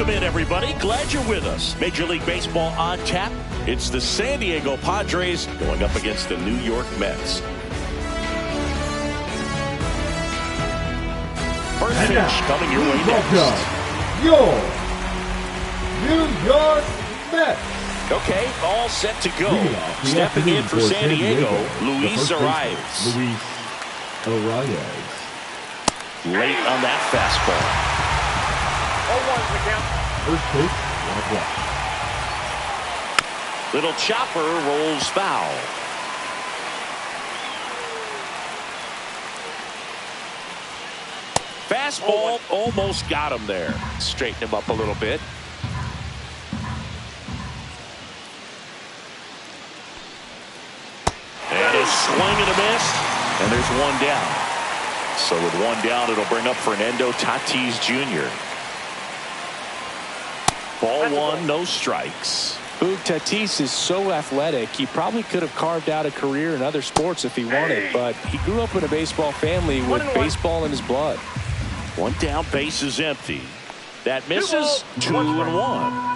Welcome in, everybody. Glad you're with us. Major League Baseball on tap. It's the San Diego Padres going up against the New York Mets. First pitch coming your way next. Your New York Mets. Okay, all set to go. Stepping in for San Diego, Luis Arias. Late on that fastball. 0-1's the count. First pitch, 1 o'clock. Little chopper rolls foul. Fastball almost got him there. Straighten him up a little bit. And a swing and a miss. And there's one down. So with one down, it'll bring up Fernando Tatis Jr. Ball one, no strikes. Boog, Tatis is so athletic, he probably could have carved out a career in other sports if he wanted, but he grew up in a baseball family with baseball in his blood. One down, base is empty. That misses. 2-1.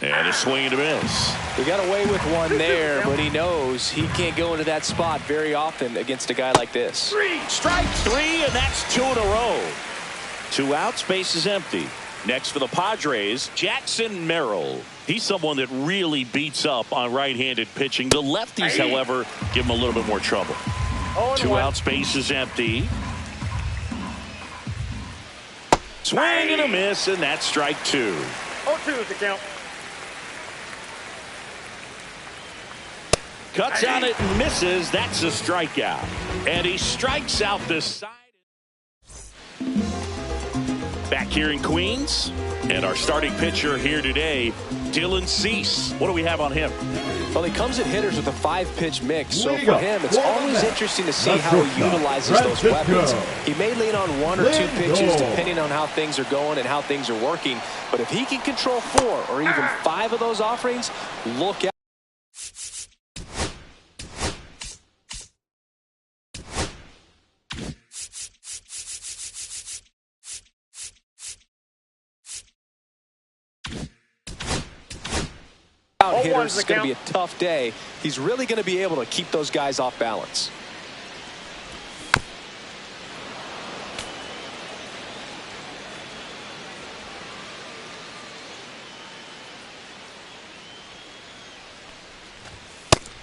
And a swing and a miss. He got away with one there, but he knows he can't go into that spot very often against a guy like this. Strike three, and that's 2 in a row. 2 outs, base is empty. Next for the Padres, Jackson Merrill. He's someone that really beats up on right-handed pitching. The lefties, however, give him a little bit more trouble. 2 outs, base is empty. Swing and a miss, and that's strike 2. 0-2 is the count. Cuts on it and misses. That's a strikeout. And he strikes out this side. Back here in Queens. And our starting pitcher here today, Dylan Cease. What do we have on him? Well, he comes at hitters with a 5-pitch mix. So for him, it's always interesting to see how he utilizes those weapons. He may lean on 1 or 2 pitches depending on how things are going and how things are working. But if he can control 4 or even 5 of those offerings, look out. Hitters, it's going to be a tough day. He's really going to be able to keep those guys off balance.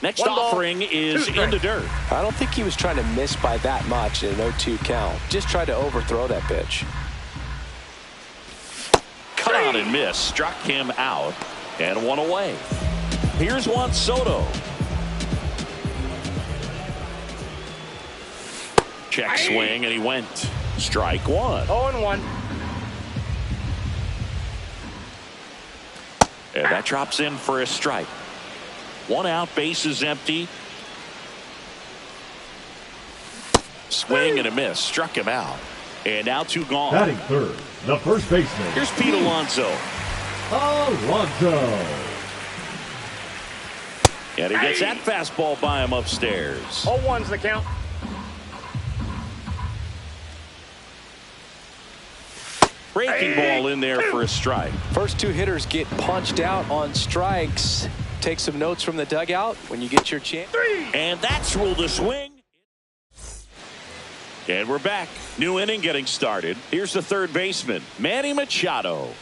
Next offering is in the dirt. I don't think he was trying to miss by that much in an 0-2 count. Just tried to overthrow that pitch. Cut on and miss. Struck him out. And 1 away. Here's Juan Soto. Check swing, and he went. Strike 1. 0-1. And that drops in for a strike. 1 out, base is empty. Swing and a miss. Struck him out. And now 2 gone. Batting third, the first baseman. Here's Pete Alonso. And he gets that fastball by him upstairs. 0-1's the count. Breaking ball in there for a strike. First 2 hitters get punched out on strikes. Take some notes from the dugout when you get your chance. And that's ruled a swing. And we're back. New inning getting started. Here's the third baseman, Manny Machado.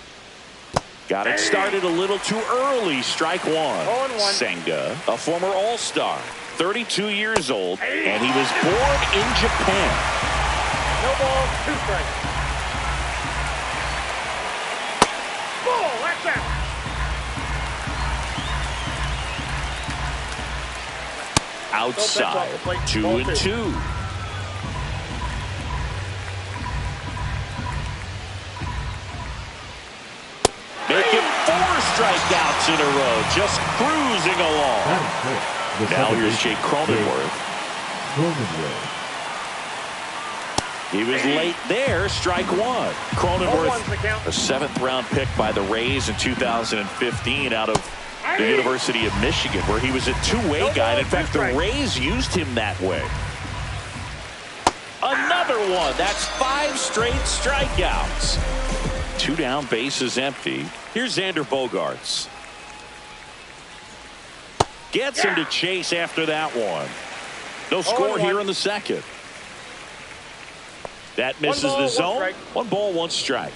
Got it started a little too early. Strike 1. 0-1. Senga, a former All-Star, 32 years old, and he was born in Japan. No ball, 2 strikes. Ball, that's out. Outside, 2-2. Making 4 strikeouts in a row, just cruising along. Now here's Jake Cronenworth. He was late there, strike 1. Cronenworth, a 7th-round pick by the Rays in 2015 out of the University of Michigan, where he was a two-way guy. And in fact, the Rays used him that way. Another one. That's 5 straight strikeouts. 2 down, bases empty. Here's Xander Bogaerts. Gets him to chase after that one. No score here in the second. That misses the zone. 1 ball, 1 strike.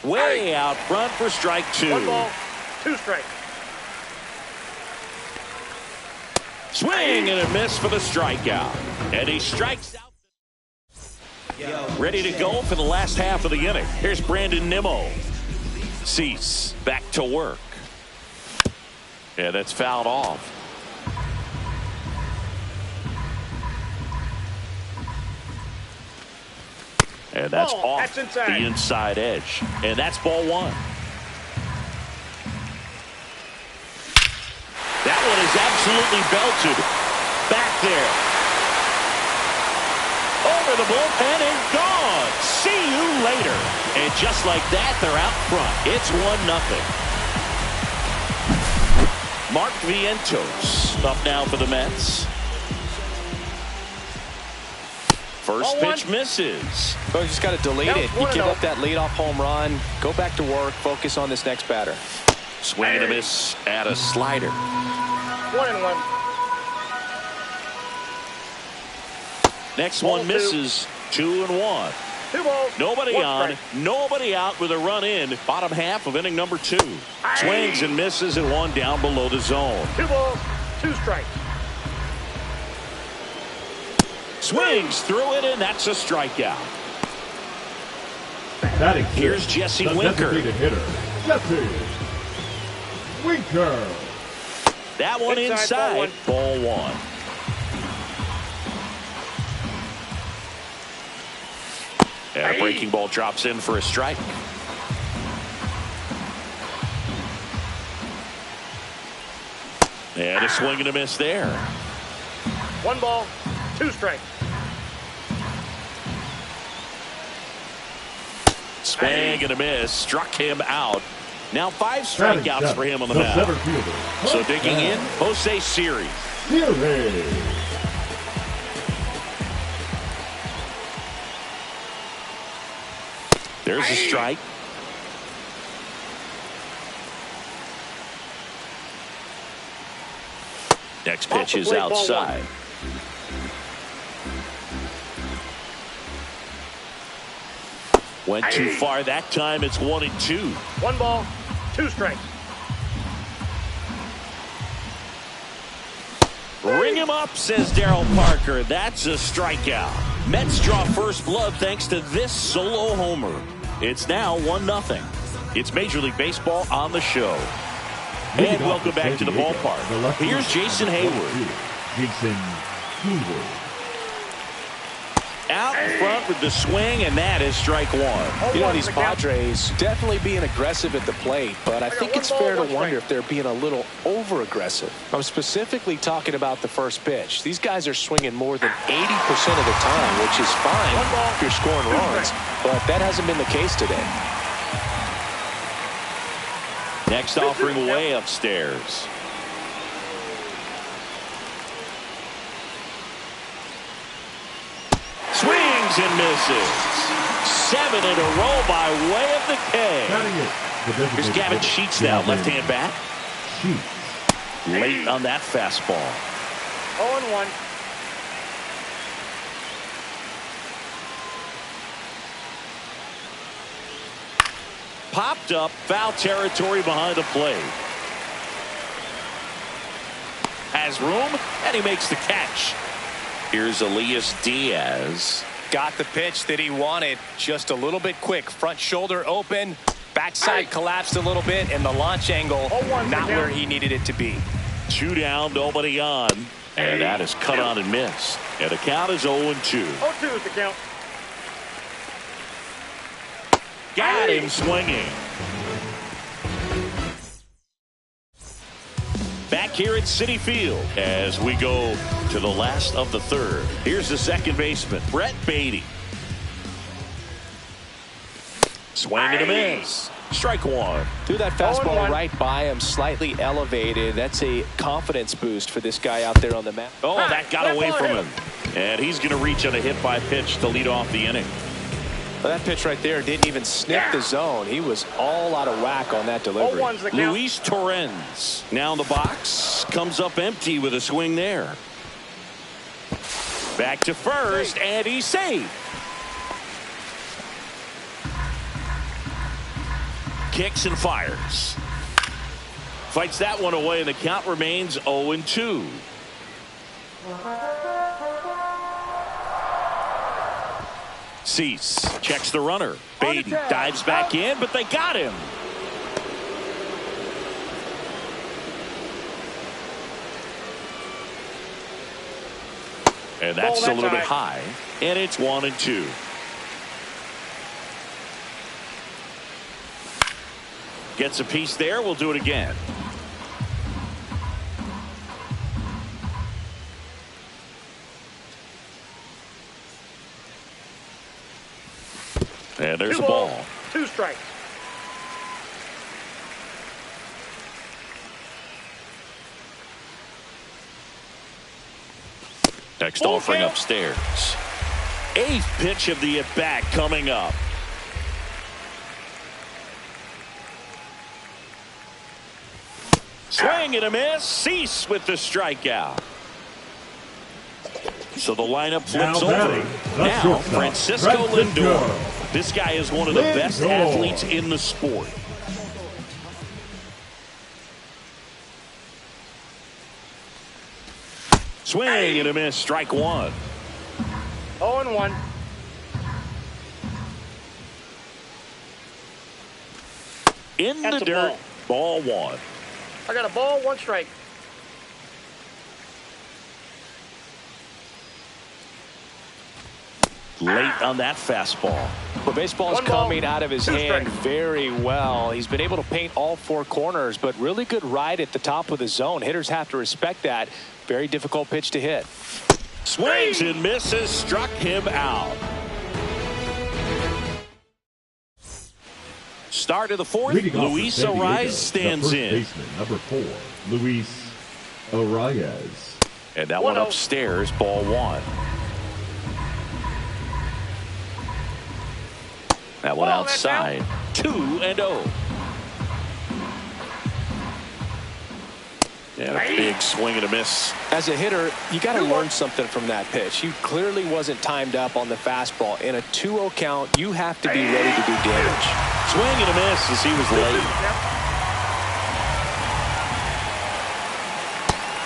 Way out front for strike 2. 1 ball, 2 strikes. Swing and a miss for the strikeout. And he strikes out. Ready to go for the last half of the inning. Here's Brandon Nimmo. Cease back to work. Yeah, that's fouled off. And that's off the inside edge. And that's ball 1. That one is absolutely belted. Back there. Over the bullpen and gone. See you later. And just like that, they're out front. It's 1-0. Mark Vientos up now for the Mets. First pitch misses. Oh, you just got to delete it. You give up that leadoff home run. Go back to work. Focus on this next batter. Swing and a miss at a slider. 1-1. Next one misses. 2-1. 2 balls. Nobody on. Nobody out with a run in. Bottom half of inning number 2. Swings and misses and 1 down below the zone. 2 balls, 2 strikes. Swings through it, and that's a strikeout. Here's Jesse Winker. Jesse Winker. That one inside. Ball 1. And a breaking ball drops in for a strike. And a swing and a miss there. 1 ball, 2 strikes. Swing and a miss. Struck him out. Now 5 strikeouts for him on the mound. So digging in, Jose Siri. There's a strike. Next pitch is outside. Went too far that time. It's 1-2. 1 ball, 2 strikes. Ring him up, says Darryl Parker. That's a strikeout. Mets draw first blood thanks to this solo homer. It's now 1-0. It's Major League Baseball on the show. And welcome back to the ballpark. Here's Jason Hayward. Out in front with the swing, and that is strike 1. You know, these Padres definitely being aggressive at the plate, but I think it's fair to wonder if they're being a little over-aggressive. I'm specifically talking about the first pitch. These guys are swinging more than 80% of the time, which is fine if you're scoring runs, but that hasn't been the case today. Next offering way upstairs. Swings and misses. 7 in a row by way of the K. Here's Gavin Sheets now, left-hand bat. Late on that fastball. 0-1. Popped up, foul territory behind the plate. Has room, and he makes the catch. Here's Elias Diaz. Got the pitch that he wanted, just a little bit quick. Front shoulder open, backside collapsed a little bit, and the launch angle not where he needed it to be. 2 down, nobody on. And that is cut on and missed. And the count is 0-2. 0-2 is the count. Got him swinging. Back here at Citi Field as we go to the last of the third. Here's the second baseman, Brett Beatty. Swing and a miss. Strike one. Threw that fastball right by him, slightly elevated. That's a confidence boost for this guy out there on the mat. Oh, that got away from him. And he's going to reach on a hit by pitch to lead off the inning. Well, that pitch right there didn't even sniff the zone. He was all out of whack on that delivery. Luis Torrens now in the box. Comes up empty with a swing there. Back to first, and he's safe. Kicks and fires. Fights that one away, and the count remains 0-2. Cease checks the runner. Baden dives back in, but they got him. And that's a little bit high. And it's 1-2. Gets a piece there. We'll do it again. And there's a ball. 2 strikes. Next offering upstairs. 8th pitch of the at-bat coming up. Swing and a miss. Cease with the strikeout. So the lineup flips over. Now Francisco Lindor. This guy is one of the best athletes in the sport. Swing and a miss. Strike one. 0-1. In the dirt. Ball one. I got a ball, 1 strike. Late on that fastball. Well, baseball's coming out of his hand very well. He's been able to paint all 4 corners, but really good ride at the top of the zone. Hitters have to respect that. Very difficult pitch to hit. Swings and misses. Struck him out. Start of the 4th. Luis Arias stands in. Baseman, number 4, Luis Arias. And that one upstairs, ball one. That one outside. 2-0. And a big swing and a miss. As a hitter, you got to learn something from that pitch. He clearly wasn't timed up on the fastball. In a 2-0 count, you have to be ready to do damage. Swing and a miss as he was late.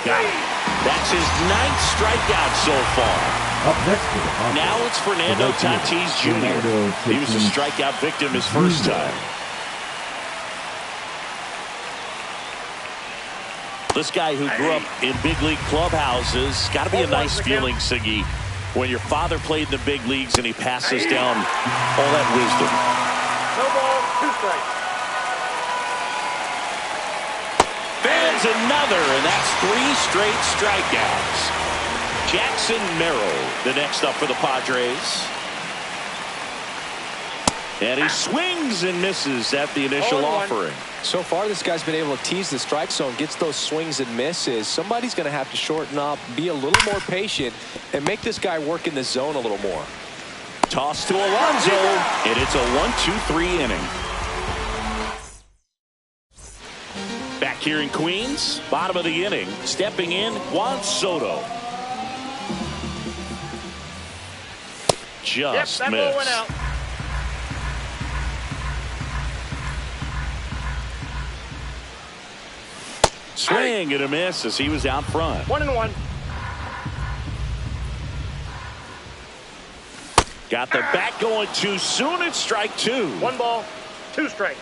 Got it. That's his 9th strikeout so far. Up next to the Padres. Now it's Fernando Tatis Jr. He was a strikeout victim his first time. This guy who grew up in big league clubhouses, got to be a nice feeling, Siggy, when your father played in the big leagues and he passes down all that wisdom. No ball, 2 strikes. There's another, and that's 3 straight strikeouts. Jackson Merrill, the next up for the Padres. And he swings and misses at the initial offering. So far, this guy's been able to tease the strike zone, gets those swings and misses. Somebody's going to have to shorten up, be a little more patient, and make this guy work in the zone a little more. Toss to Alonso, and it's a 1-2-3 inning. Back here in Queens, bottom of the inning, stepping in, Juan Soto. Just that ball went out. Swing and a miss as he was out front. 1-1. Got the bat going too soon. It's strike 2. 1 ball, 2 strikes.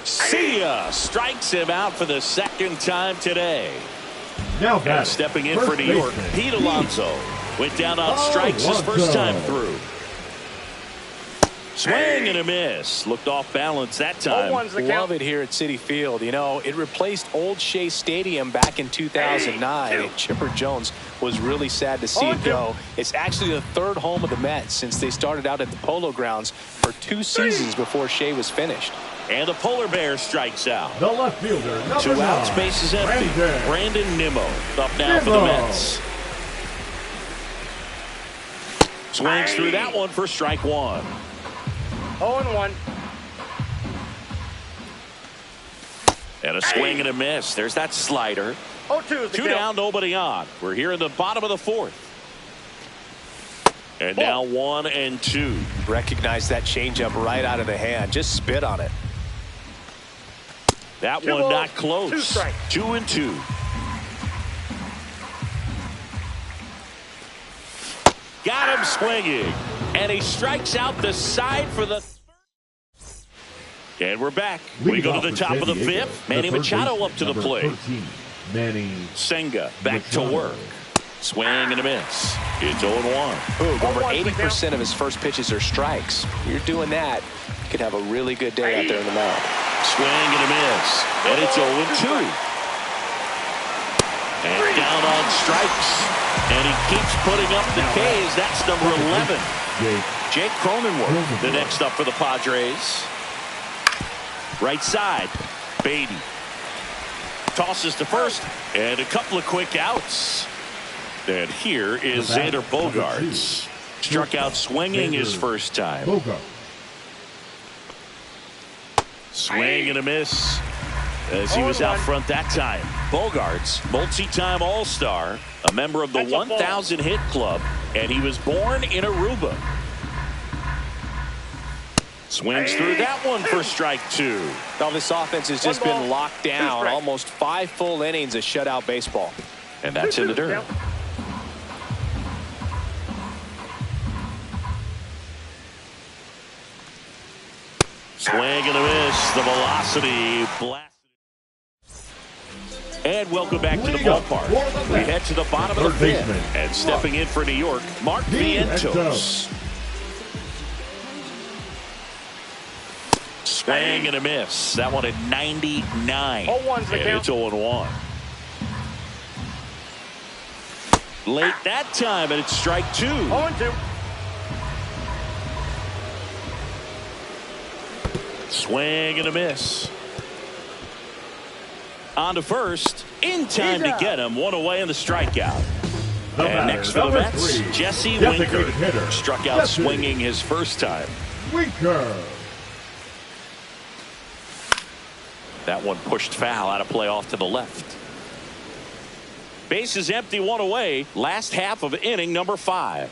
See ya. Strikes him out for the 2nd time today. Now and stepping in for New York, Pete Alonso. Went down on strikes his first time through. Swing and a miss. Looked off balance that time. Love it here at Citi Field. You know, it replaced Old Shea Stadium back in 2009. And Chipper Jones was really sad to see it go. It's actually the third home of the Mets since they started out at the Polo Grounds for 2 seasons before Shea was finished. And the Polar Bear strikes out. The left fielder, number 2 out, 9, space is empty. Brandon Nimmo up now for the Mets. Swings through that one for strike 1. 0-1. And a swing and a miss. There's that slider. 0-2 is the 2 count. down, nobody on. We're here in the bottom of the 4th. And now 1-2. Recognize that changeup right out of the hand. Just spit on it. That 2 one balls, not 2 close. strikes. 2-2. Got him swinging. And he strikes out the side for the... And we're back. We go to the top of the 5th. Manny Machado up to the plate. 13, Manny Senga back to work. Swing and a miss. It's 0-1. Over 80% of his first pitches are strikes. You're doing that, you could have a really good day out there in the mound. Swing and a miss. And it's 0-2. And down on strikes. And he keeps putting up the Ks. That's number 11. Jake Cronenworth, the next up for the Padres. Right side, Beatty. Tosses to first, and a couple of quick outs. And here is Xander Bogaerts. Struck out swinging his first time. Swing and a miss as he was out front that time. Bogaerts, multi-time All-Star, a member of the 1,000 hit club, and he was born in Aruba. Swings through that one for strike 2. Now this offense has just been locked down. Almost 5 full innings of shutout baseball. And that's in the dirt. Swing and a miss. The velocity blasted. And welcome back to the ballpark. We head to the bottom of the 5th. And stepping in for New York, Mark Vientos. Swing and a miss. That one at 99. And it's 0-1. Late that time, and it's strike 2. 0-2. Swing and a miss. On to first. In time to get him. 1 away in the strikeout. And next for the Mets, Jesse Winker. Struck out swinging his first time. Winker. That one pushed foul out of play off to the left. Base is empty, 1 away. Last half of inning number 5.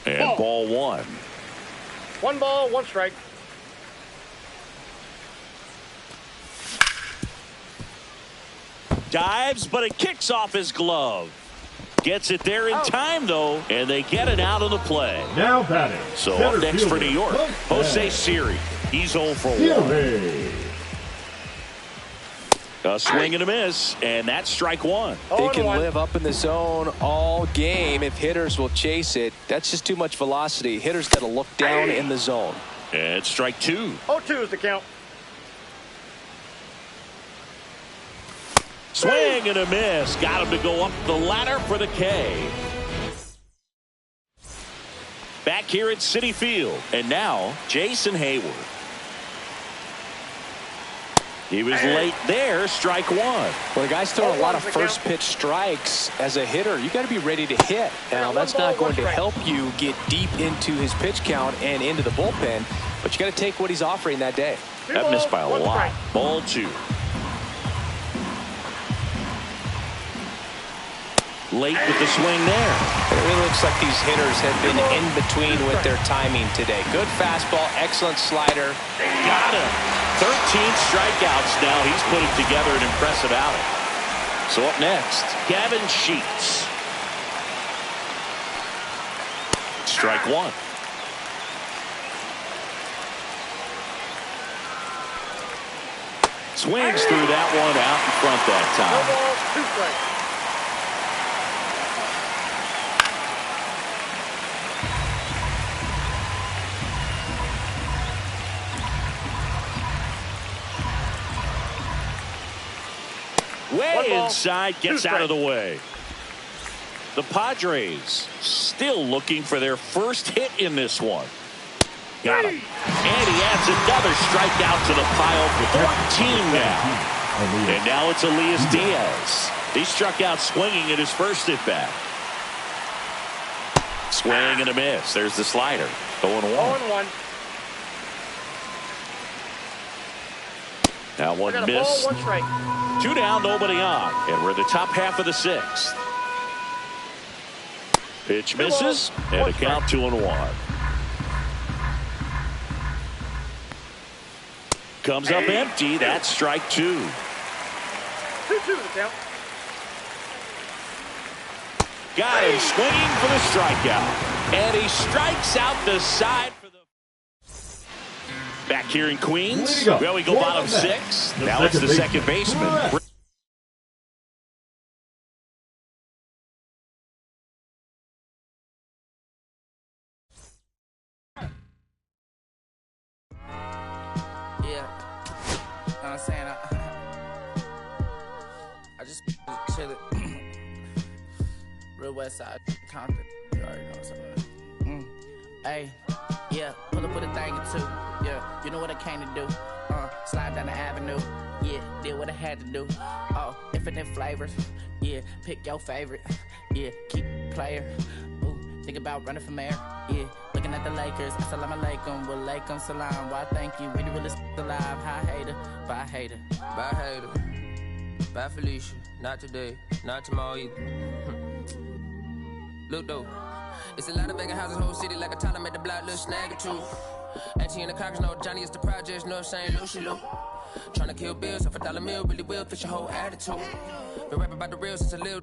And ball 1. 1 ball, 1 strike. Dives, but it kicks off his glove. Gets it there in time, though, and they get it out of the play. Now batting. So up next for New York, Jose Siri. He's 0 for 1. A swing and a miss, and that's strike 1. They can live up in the zone all game if hitters will chase it. That's just too much velocity. Hitters got to look down in the zone. And it's strike 2. 0-2 is the count. Swing and a miss. Got him to go up the ladder for the K. Back here at Citi Field. And now, Jason Hayward. He was late there, strike 1. Well, the guy's throwing a lot of first pitch strikes. As a hitter, you got to be ready to hit. Now, that's not going to help you get deep into his pitch count and into the bullpen, but you got to take what he's offering that day. That missed by a lot. Ball 2. Late with the swing there. It really looks like these hitters have been in between with their timing today. Good fastball, excellent slider. Got him. 13 strikeouts now. He's putting together an impressive outing. So up next, Gavin Sheets. Strike 1. Swings through that one out in front that time. Way inside, gets out of the way. The Padres still looking for their first hit in this one. Got him. And he adds another strikeout to the pile. 14 now. And now it's Elias Diaz. He struck out swinging in his first at bat. Swing and a miss. There's the slider. 0-1. Now one miss. Ball, 1 strike. 2 down, nobody on. And we're in the top half of the 6th. Pitch misses. And a count 2-1. Comes up empty. That's strike 2. 2-2 the count. Got him swinging for the strikeout. And he strikes out the side for the... Back here in Queens. Well, we go bottom 6. Now it's the second baseman. I'm saying I just chill it. Real West Side, Compton. You already know what's up. Hey, yeah, pull up with a thing or two. Yeah, you know what I came to do. Slide down the avenue. Yeah, did what I had to do. Oh, infinite flavors. Yeah, pick your favorite. Yeah, keep player. Ooh, think about running for mayor. Yeah, looking at the Lakers. Assalamu alaikum, wa alaikum salam. Why thank you, we the realest alive. Hi hater, bye hater. Bye hater, bye Felicia. Not today, not tomorrow either. Look though, it's a lot of vacant houses, whole city like a Tyler made the block little snag or two. Auntie and the cockers know Johnny is the projects, know what I'm saying, Lucy Lou. Tryna kill bills off $1 meal, really will fit your whole attitude. Been rapping about the real since a little.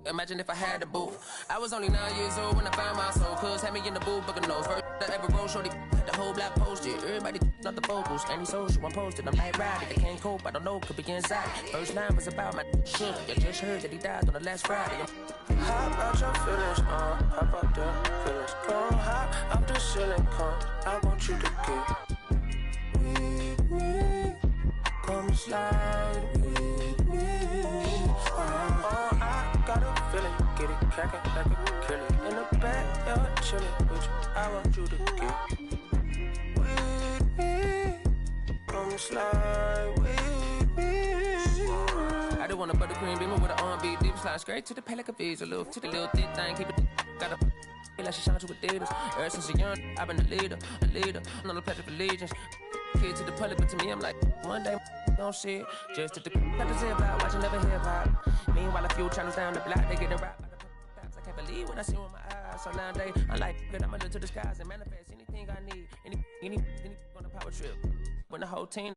Imagine if I had the booth. I was only 9 years old when I found my soul. Cuz had me in the booth, booking those first that ever rolled, shorty. The whole block posted. Everybody not the focus. Any social, I'm posted. I'm like riding. I can't cope, I don't know, could be inside. First line was about my sugar. You just heard that he died on the last Friday. How about your feelings, how about the feelings? Go high up the ceiling, come. I want you to get with me. Come slide with me. I got a feeling, get it cracking like a kill it. In the back, you're chilling with you. I want you to get with me. Come slide with me. I just want a buttercream beamer with an R&B deep slide straight to the pay like a visa. Little titty, little thick thing, keep it. Got a feel like she shines with Adidas. Ever since a young, I've been a leader. I'm on the pledge of allegiance. Kid to the public, but to me, I'm like, one day, don't see it. Just to the got the zip out, watching never hip hop. Meanwhile, a few channels down the block, they getting rocked by the cops. I can't believe what I see with my eyes. So nowadays, I like that I'm a little to the skies and manifest anything I need. Any on the power trip. When the whole team.